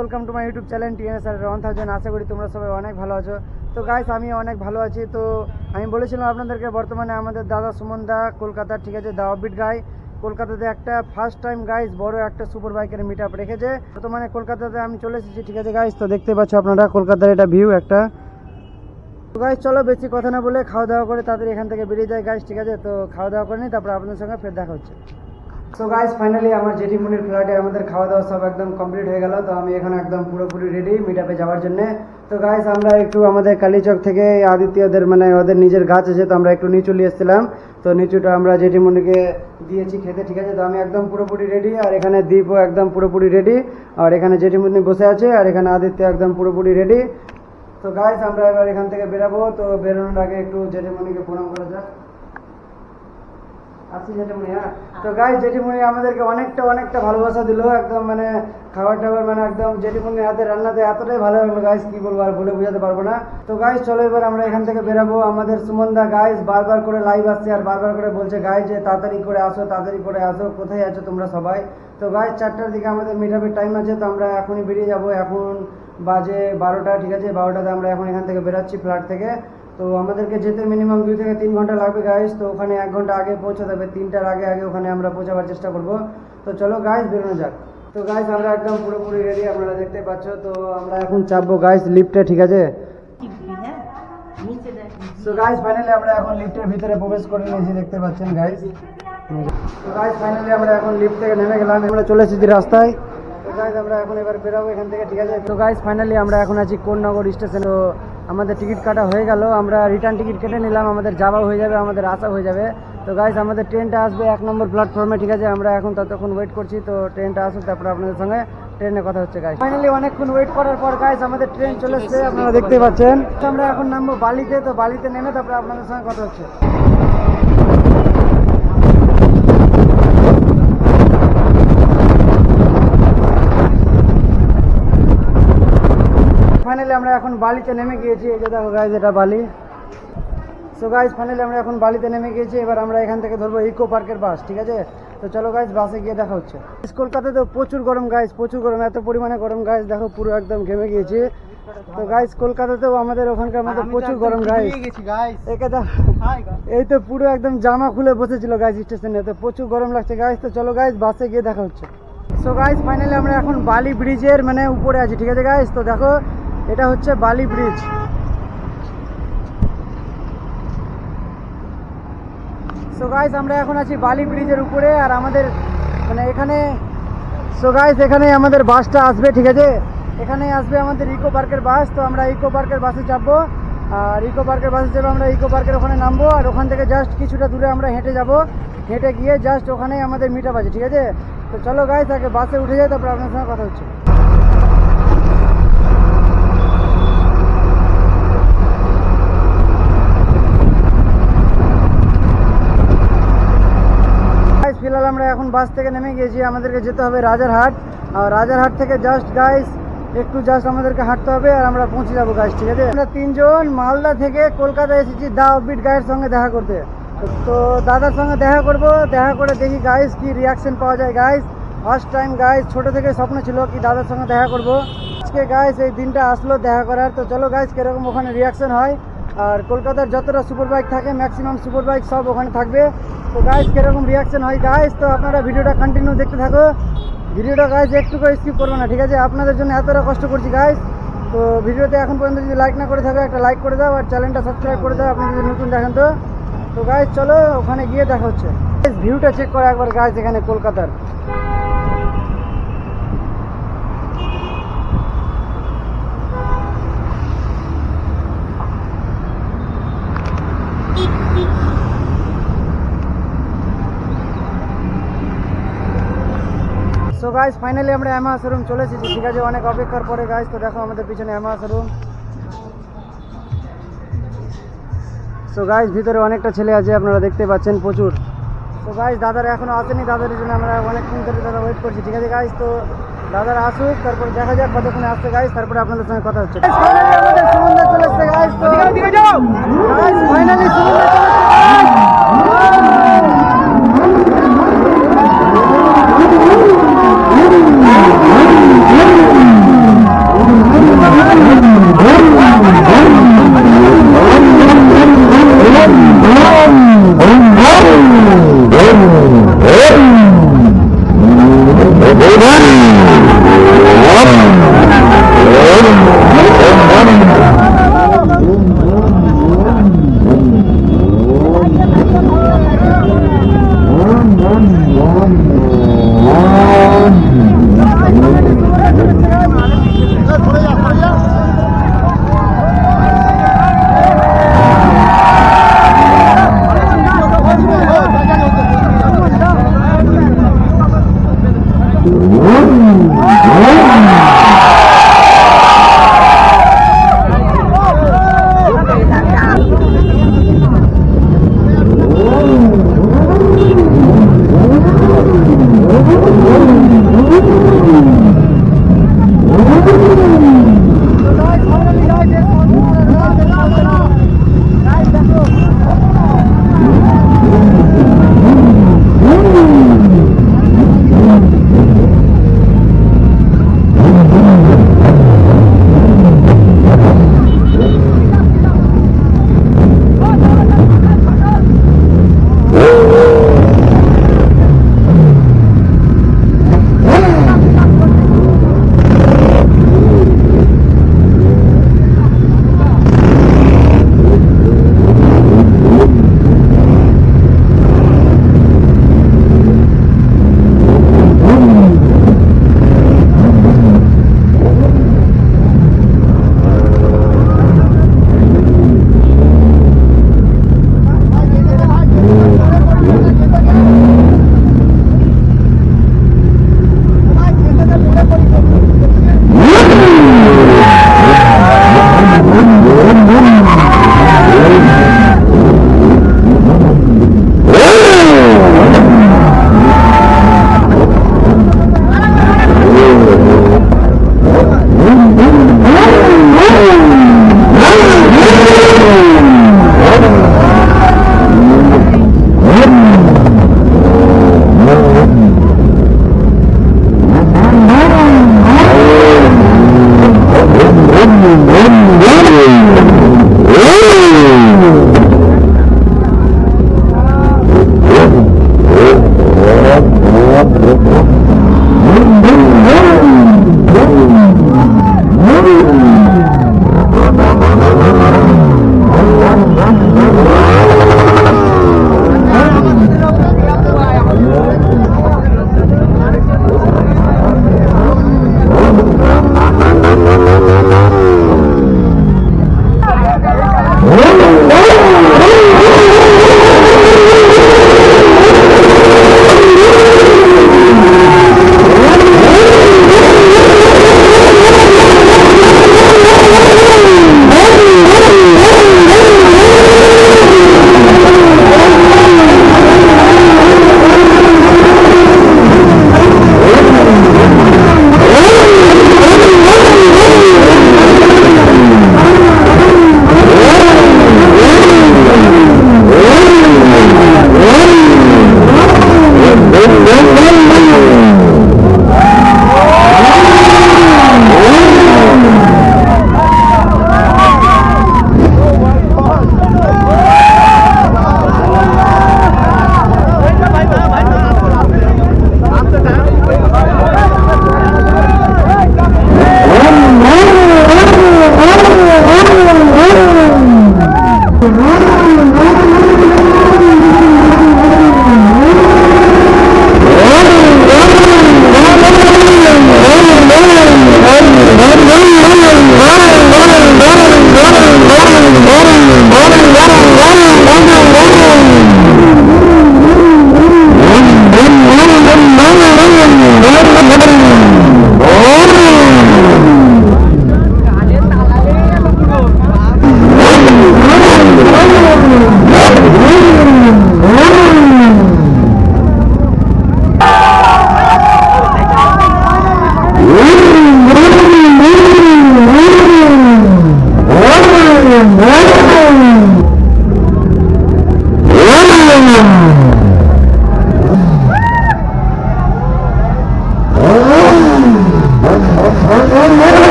Welcome to my YouTube channel TNSR 1000। আশা করি তোমরা সবাই অনেক ভালো আছো। তো গাইস আমি অনেক ভালো আছি। তো আমি বলেছিলাম আপনাদেরকে বর্তমানে আমাদের দাদা সুমন দা কলকাতা, ঠিক আছে, দা অফবিট গাই কলকাতাতে একটা ফার্স্ট টাইম গাইস বড় একটা সুপার বাইকের মিট আপ রেখেছে। বর্তমানে কলকাতাতে আমি চলে এসেছি, ঠিক আছে গাইস। তো দেখতে পাচ্ছ আপনারা কলকাতার এটা ভিউ একটা। তো গাইস চলো বেশি কথা না বলে খাওয়া দাওয়া করে তাড়াতাড়ি এখান থেকে বেরিয়ে যায় গাইস, ঠিক আছে। তো খাওয়া দাওয়া করে নিই, তারপর আপনাদের সঙ্গে ফের দেখা হচ্ছে। সো গাইস ফাইনালি আমার জেঠি মুনির ফ্ল্যাটে আমাদের খাওয়া দাওয়া সব একদম কমপ্লিট হয়ে গেল। তো আমি এখন একদম পুরোপুরি রেডি মিট আপে যাওয়ার জন্য। তো গাইস আমরা একটু আমাদের কালীচক থেকে আদিত্যদের মানে ওদের নিজের গাছ আছে, তো আমরা একটু নিচু নিয়ে এসেছিলাম। তো নিচুটা আমরা জেঠি মুনিকে দিয়েছি খেতে, ঠিক আছে। তো আমি একদম পুরোপুরি রেডি, আর এখানে দীপও একদম পুরোপুরি রেডি, আর এখানে জেঠি মুনি বসে আছে, আর এখানে আদিত্য একদম পুরোপুরি রেডি। তো গাইস আমরা এবার এখান থেকে বেরাবো। তো বেরোনোর আগে একটু জেঠি মুনিকে প্রণাম করা যাক। আসি জেঠিমণি। হ্যাঁ, তো গাইস জেঠিমণি আমাদেরকে অনেকটা ভালোবাসা দিল একদম, মানে খাবার টাবার মানে একদম জেঠিমণির হাতে রান্নাতে এতটাই ভালো লাগলো গাইস, কি বলবো আর বলে বোঝাতে পারবো না। তো গাইস চলো এবার আমরা এখান থেকে বেরাবো। আমাদের সুমন দা গাইস বারবার করে লাইভ আসছে আর বারবার করে বলছে গাইস যে তাড়াতাড়ি করে আসো, কোথায় আছো তোমরা সবাই। তো গাইস 4টার দিকে আমাদের মিট আপের টাইম আছে, তো আমরা এখনই বেরিয়ে যাবো। এখন বাজে 12টা, ঠিক আছে। 12টাতে আমরা এখন এখান থেকে বেরাচ্ছি ফ্ল্যাট থেকে। তো আমাদেরকে যেতে মিনিমাম 2 থেকে 3 ঘন্টা লাগবে গাইস। তো ওখানে 1 ঘন্টা আগে পৌঁছাতে হবে, 3টার আগে ওখানে আমরা পৌঁছাবার চেষ্টা করব। তো চলো গাইস বেরোনো যাক। তো গাইস আমরা একদম পুরোপুরি রেডি, আপনারা দেখতে পাচ্ছ। তো আমরা এখন চাপবো গাইস লিফটে, ঠিক আছে। তো গাইস ফাইনালি আমরা এখন লিফটের ভিতরে প্রবেশ করে নিয়েছি, দেখতে পাচ্ছেন গাইস। তো গাইস ফাইনালি আমরা এখন লিফট থেকে নেমে গেলাম, আমরা চলে এসেছি রাস্তায়। তো গাইস আমরা এখন এবার বেরোবো এখান থেকে, ঠিক আছে। তো গাইস ফাইনালি আমরা এখন আছি কোন্নগর স্টেশন। তো আমাদের টিকিট কাটা হয়ে গেল, আমরা রিটার্ন টিকিট কেটে নিলাম, আমাদের যাওয়া হয়ে যাবে, আমাদের আসা হয়ে যাবে। তো গাইস আমাদের ট্রেনটা আসবে 1 নম্বর প্ল্যাটফর্মে, ঠিক আছে। আমরা এখন ততক্ষণ ওয়েট করছি, তো ট্রেনটা আসুক, তারপর আপনাদের সঙ্গে ট্রেনে কথা হচ্ছে গাইস। ফাইনালি অনেকক্ষণ ওয়েট করার পর গাইস আমাদের ট্রেন চলে এসেছে, আপনারা দেখতে পাচ্ছেন। আমরা এখন নামবো বালিতে। তো বালিতে নেমে তারপর আপনাদের সঙ্গে কথা হচ্ছে। ফাইনালি আমরা এখন বালিতে নেমে গিয়েছি, এই যে দেখো গাইস এটা বালি। সো গাইস ফাইনালি আমরা এখন বালিতে নেমে গিয়েছি। এবার আমরা এখান থেকে ধরবো ইকো পার্কের বাস, ঠিক আছে। তো চলো গাইস বাসে গিয়ে দেখা হচ্ছে। কলকাতাতে তো প্রচুর গরম গাইস, প্রচুর গরম, এত পরিমাণে গরম গাইস, দেখো পুরো একদম ঘেমে গিয়েছি। তো গাইস কলকাতাতেও আমাদের ওখানকার মধ্যে প্রচুর গরম গাইস। এই তো পুরো একদম জামা খুলে বসেছিল গাইস স্টেশনে, তো প্রচুর গরম লাগছে গাইস। তো চলো গাইস বাসে গিয়ে দেখা হচ্ছে। সো গাইস ফাইনালি আমরা এখন বালি ব্রিজের মানে উপরে আছি, ঠিক আছে গাইস। তো দেখো এটা হচ্ছে বালি ব্রিজ। সো গাইস আমরা এখন আছি বালি ব্রিজের উপরে, আর আমাদের মানে এখানে সো গাইস এখানে আমাদের বাসটা আসবে, ঠিক আছে। এখানে আসবে আমাদের ইকো পার্কের বাস। তো আমরা ইকো পার্কের বাসে চাপবো, আর ইকো পার্কের বাসে চেপে আমরা ইকো পার্কের ওখানে নামবো, আর ওখান থেকে জাস্ট কিছুটা দূরে আমরা হেঁটে যাব। হেঁটে গিয়ে জাস্ট ওখানেই আমাদের মিট আপ আছে, ঠিক আছে। তো চলো গাইস আগে বাসে উঠে যাই, তারপর আপনার সঙ্গে কথা হচ্ছে। ফিলহাল আমরা এখন বাস থেকে নেমে গিয়েছি, আমাদেরকে যেতে হবে রাজারহাট। আর রাজারহাট থেকে জাস্ট গাইস একটু জাস্ট আমাদেরকে হাঁটতে হবে, আর আমরা পৌঁছে যাবো গাইস, ঠিক আছে। আমরা 3 জন মালদা থেকে কলকাতা এসেছি দা অফবিট গাইয়ের সঙ্গে দেখা করতে। তো দাদার সঙ্গে দেখা করব, দেখা করে দেখি গাইস কি রিয়াকশন পাওয়া যায় গাইস। ফার্স্ট টাইম গাইস, ছোট থেকে স্বপ্ন ছিল কি দাদার সঙ্গে দেখা করব। আজকে গাইস এই দিনটা আসলো দেখা করার। তো চলো গাইস কিরকম ওখানে রিয়াকশন হয়। আর কলকাতার যতটা সুপার বাইক থাকে ম্যাক্সিমাম সুপার বাইক সব ওখানে থাকবে। তো গাইস কিরকম রিয়াকশন হয় গাইস, তো আপনারা ভিডিওটা কন্টিনিউ দেখতে থাকো। ভিডিওটা গাইস একটু করে স্কিপ করবে না, ঠিক আছে। আপনাদের জন্য এতটা কষ্ট করছি গাইস, তো ভিডিওতে এখন পর্যন্ত যদি লাইক না করে থাকো একটা লাইক করে দাও আর চ্যানেলটা সাবস্ক্রাইব করে দাও আপনি যদি নতুন দেখেন তো। তো গাইজ চলো ওখানে গিয়ে দেখা হচ্ছে। ভিউটা চেক করো একবার গাইজ এখানে কলকাতার। সো গাইজ ফাইনালি আমরা এমা শোরুম চলে এসেছি, ঠিক আছে, অনেক অপেক্ষার পরে গাইজ। তো দেখো আমাদের পিছনে এমা শোরুম। সো গাইজ ভিতরে অনেকটা ছেলে আছে, আপনারা দেখতে পাচ্ছেন প্রচুর। তো গাইজ দাদারা এখনও আসেনি, দাদার জন্য আমরা অনেকক্ষণ ধরে দাদা ওয়েট করছি, ঠিক আছে গাইজ। তো দাদারা আসুক, তারপরে দেখা যাক কতক্ষণে আসছে গাইজ, তারপরে আপনাদের সঙ্গে কথা হচ্ছে। ফাইনালি আমাদের সুমনদা চলে এসছে গাইজ। তো গাইজ ফাইনালি সুমনদা চলে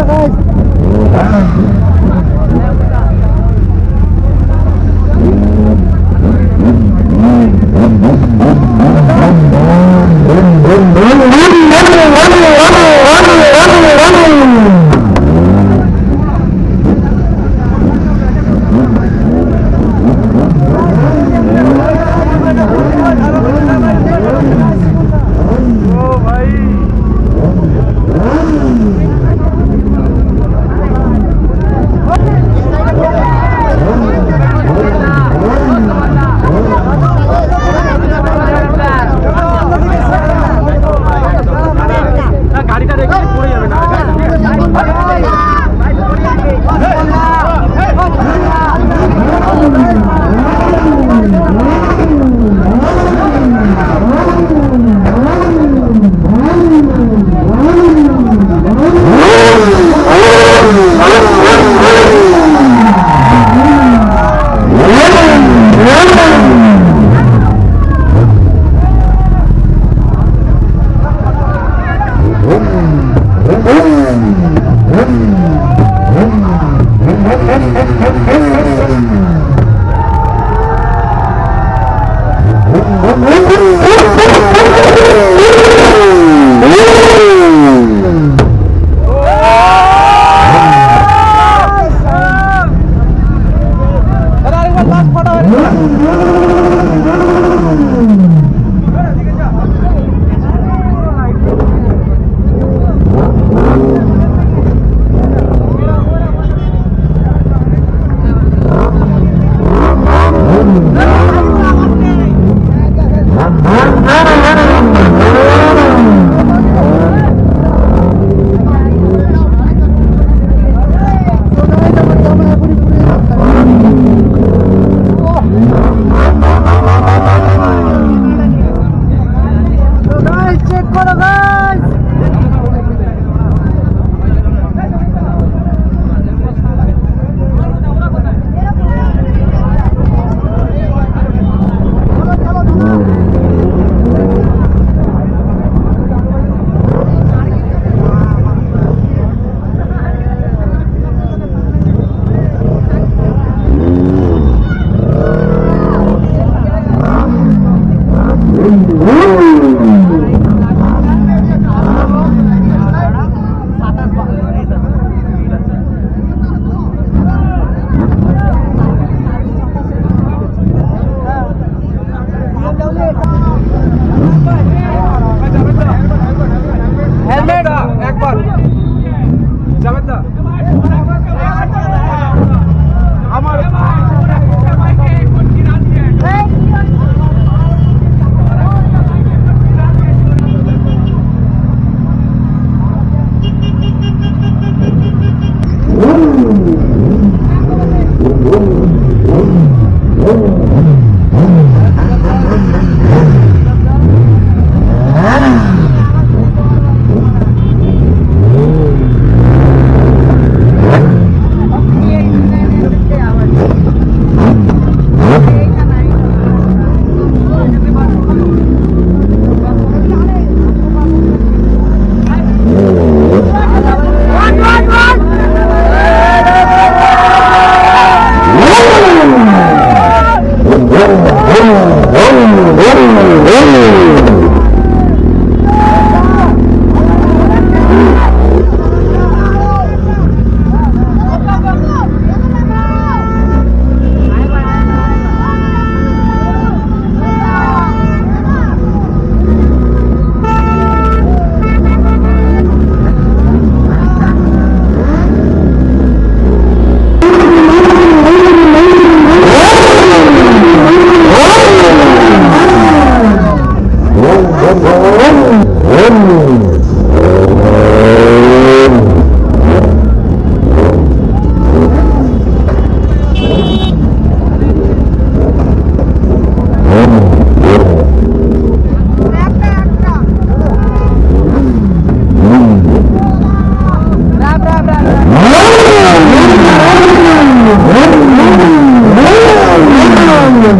Thank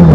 you.